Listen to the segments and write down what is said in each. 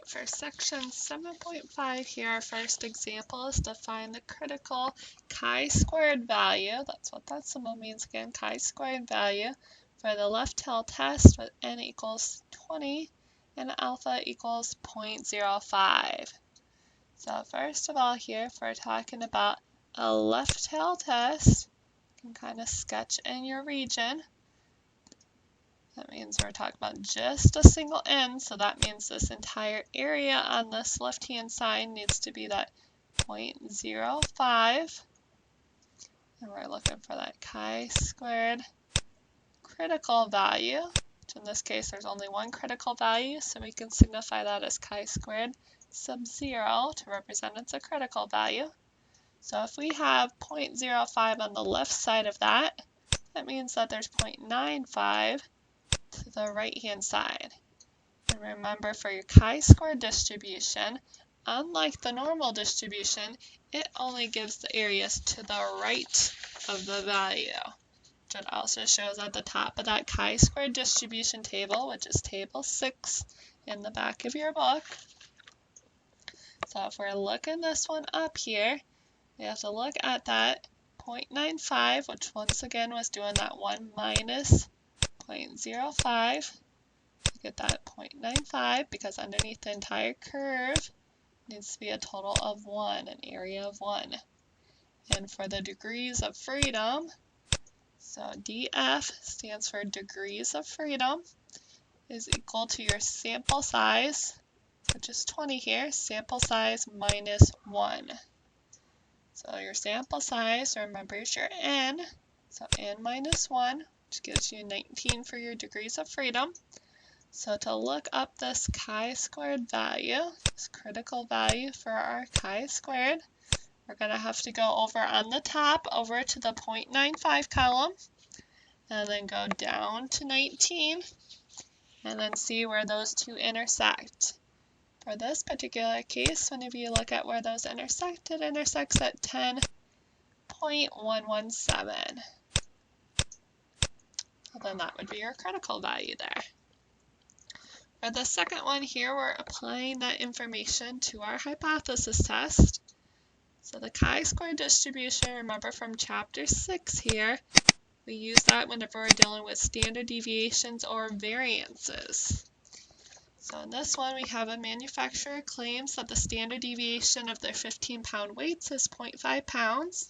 for section 7.5 here, our first example is to find the critical chi-squared value. That's what that symbol means again, chi-squared value for the left tail test with n equals 20 and alpha equals 0.05. So first of all here, if we're talking about a left tail test, you can kind of sketch in your region. That means we're talking about just a single end, so that means this entire area on this left-hand side needs to be that 0.05. And we're looking for that chi-squared critical value, which in this case there's only one critical value, so we can signify that as chi-squared sub 0 to represent it's a critical value. So if we have 0.05 on the left side of that, that means that there's 0.95 to the right-hand side. And remember, for your chi-square distribution, unlike the normal distribution, it only gives the areas to the right of the value. Which it also shows at the top of that chi-square distribution table, which is table 6 in the back of your book. So if we're looking this one up here, we have to look at that 0.95, which once again was doing that 1 minus 0.05 to get that 0.95, because underneath the entire curve needs to be a total of 1, an area of 1. And for the degrees of freedom, so df stands for degrees of freedom, is equal to your sample size, which is 20 here, sample size minus 1. So your sample size, remember, is your n, so n minus 1, which gives you 19 for your degrees of freedom. So to look up this chi-squared value, this critical value for our chi-squared, we're going to have to go over on the top, over to the 0.95 column, and then go down to 19, and then see where those two intersect. For this particular case, whenever you look at where those intersect, it intersects at 10.117. So then that would be your critical value there. For the second one here, we're applying that information to our hypothesis test. So the chi-square distribution, remember from chapter 6 here, we use that whenever we're dealing with standard deviations or variances. So in this one, we have a manufacturer claims that the standard deviation of their 15-pound weights is 0.5 pounds.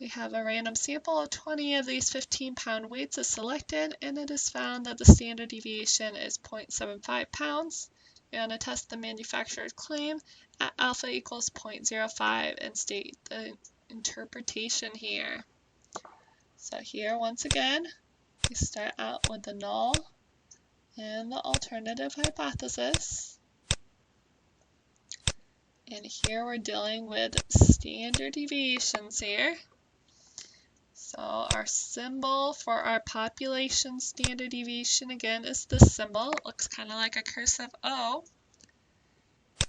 We have a random sample of 20 of these 15-pound weights is selected, and it is found that the standard deviation is 0.75 pounds. We want to test the manufacturer's claim at alpha equals 0.05 and state the interpretation here. So here, once again, we start out with the null and the alternative hypothesis. And here we're dealing with standard deviations here. So our symbol for our population standard deviation, again, is this symbol. It looks kind of like a cursive O.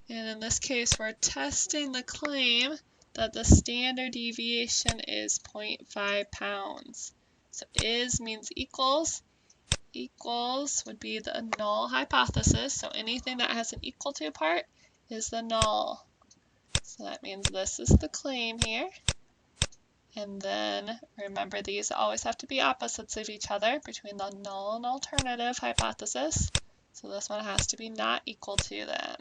And in this case, we're testing the claim that the standard deviation is 0.5 pounds. So is means equals. Equals would be the null hypothesis. So anything that has an equal to part is the null. So that means this is the claim here. And then remember, these always have to be opposites of each other between the null and alternative hypothesis. So this one has to be not equal to then.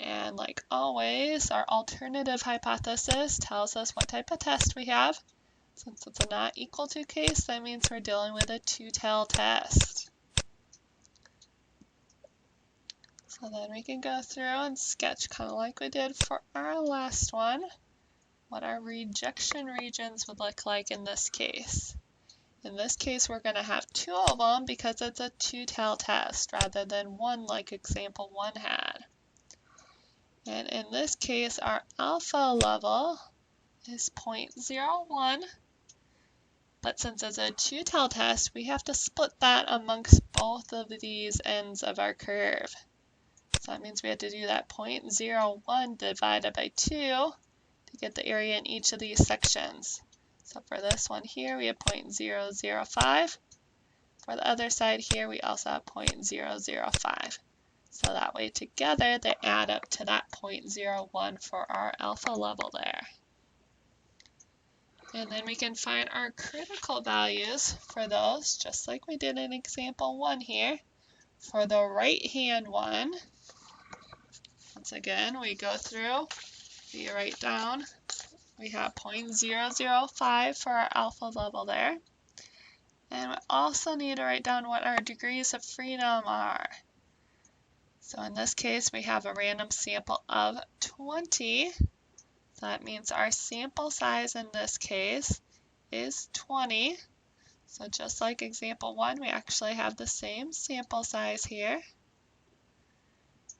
And like always, our alternative hypothesis tells us what type of test we have. Since it's a not equal to case, that means we're dealing with a two-tail test. So then we can go through and sketch kind of like we did for our last one, what our rejection regions would look like in this case. In this case, we're going to have two of them because it's a two-tail test rather than one like example 1 had. And in this case, our alpha level is 0.01. But since it's a two-tail test, we have to split that amongst both of these ends of our curve. So that means we have to do that 0.01 divided by 2 to get the area in each of these sections. So for this one here, we have 0.005. For the other side here, we also have 0.005. So that way together they add up to that 0.01 for our alpha level there. And then we can find our critical values for those, just like we did in example 1 here. For the right-hand one, once again, we go through, we write down, we have 0.005 for our alpha level there. And we also need to write down what our degrees of freedom are. So in this case, we have a random sample of 20. So that means our sample size in this case is 20. So just like example 1, we actually have the same sample size here.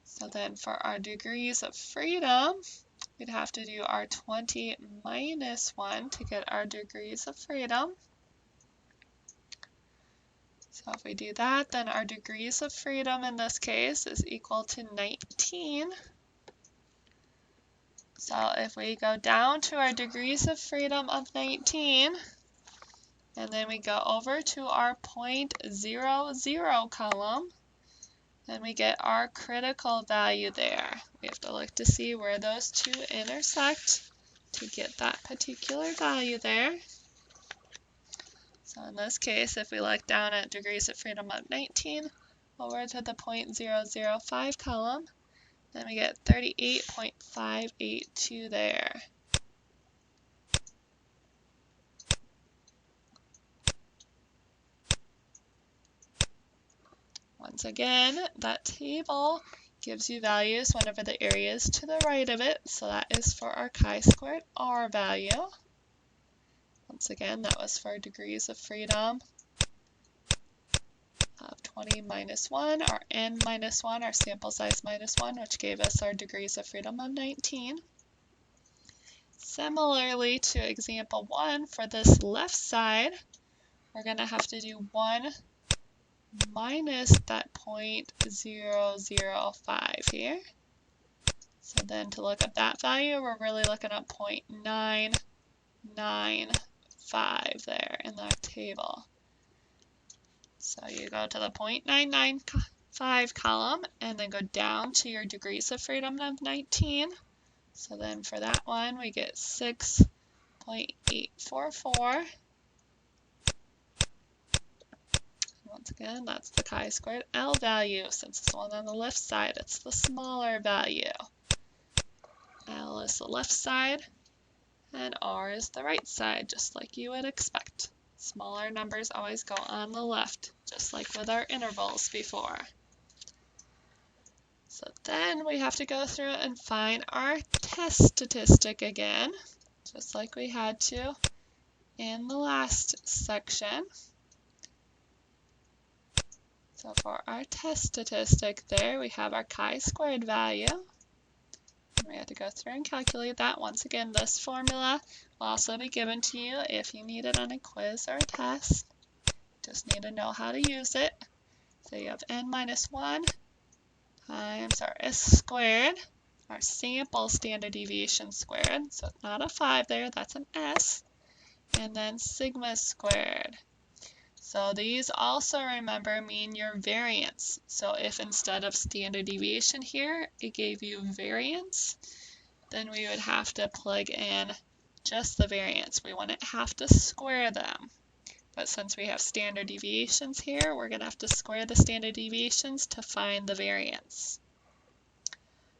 So then for our degrees of freedom, we'd have to do our 20 minus 1 to get our degrees of freedom. So if we do that, then our degrees of freedom in this case is equal to 19. So if we go down to our degrees of freedom of 19, and then we go over to our 0.00 column, then we get our critical value there. We have to look to see where those two intersect to get that particular value there. So in this case, if we look down at degrees of freedom of 19 over to the 0.005 column, then we get 38.582 there. Once again, that table gives you values whenever the area is to the right of it, so that is for our chi-squared r value. Once again, that was for degrees of freedom of 20 minus 1, our n minus 1, our sample size minus 1, which gave us our degrees of freedom of 19. Similarly to example 1, for this left side, we're going to have to do 1 minus that 0.005 here. So then to look up that value, we're really looking at 0.995 there in that table. So you go to the 0.995 column and then go down to your degrees of freedom of 19. So then for that one, we get 6.844. Once again, that's the chi-squared L value. Since it's the one on the left side, it's the smaller value. L is the left side, and R is the right side, just like you would expect. Smaller numbers always go on the left, just like with our intervals before. So then we have to go through and find our test statistic again, just like we had to in the last section. So for our test statistic there, we have our chi-squared value. And we have to go through and calculate that. Once again, this formula will also be given to you if you need it on a quiz or a test. Just need to know how to use it. So you have n minus 1 times our s squared, our sample standard deviation squared. So it's not a 5 there, that's an s. And then sigma squared. So these also, remember, mean your variance. So if instead of standard deviation here, it gave you variance, then we would have to plug in just the variance. We wouldn't have to square them. But since we have standard deviations here, we're going to have to square the standard deviations to find the variance.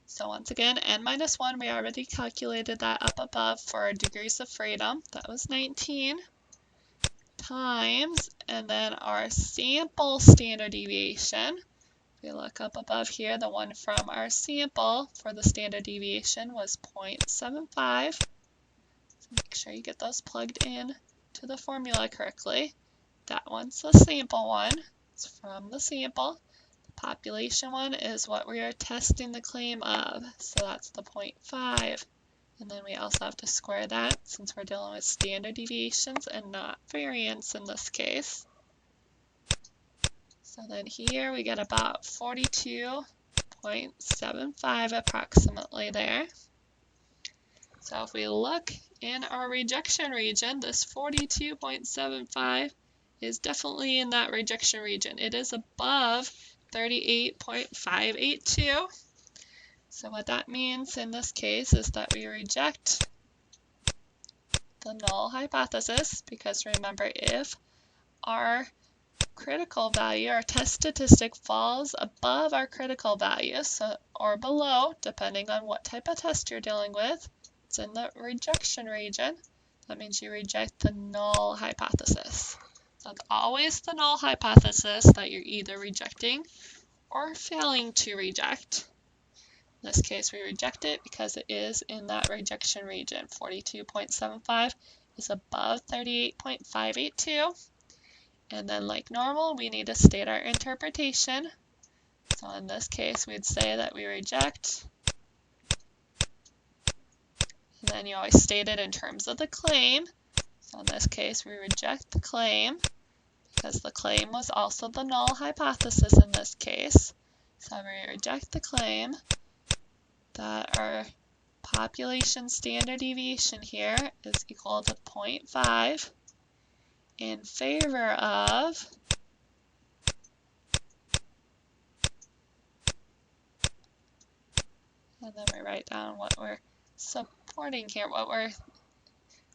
So once again, n minus 1, we already calculated that up above for our degrees of freedom. That was 19. Times, and then our sample standard deviation. If we look up above here, the one from our sample for the standard deviation was 0.75. So make sure you get those plugged in to the formula correctly. That one's the sample one. It's from the sample. The population one is what we are testing the claim of. So that's the 0.5. And then we also have to square that since we're dealing with standard deviations and not variance in this case. So then here we get about 42.75 approximately there. So if we look in our rejection region, this 42.75 is definitely in that rejection region. It is above 38.582. So what that means in this case is that we reject the null hypothesis, because remember, if our critical value, our test statistic, falls above our critical value, or below, depending on what type of test you're dealing with, it's in the rejection region. That means you reject the null hypothesis. So it's always the null hypothesis that you're either rejecting or failing to reject. In this case, we reject it because it is in that rejection region. 42.75 is above 38.582. And then, like normal, we need to state our interpretation. So in this case, we'd say that we reject. And then you always state it in terms of the claim. So in this case, we reject the claim because the claim was also the null hypothesis in this case. So we reject the claim that our population standard deviation here is equal to 0.5 in favor of and then we write down what we're supporting here, what we're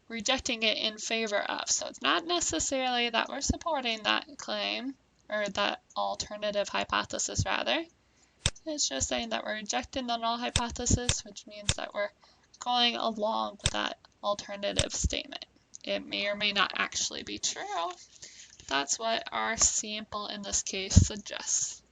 rejecting it in favor of. So it's not necessarily that we're supporting that claim, or that alternative hypothesis rather. It's just saying that we're rejecting the null hypothesis, which means that we're going along with that alternative statement. It may or may not actually be true. That's what our sample in this case suggests.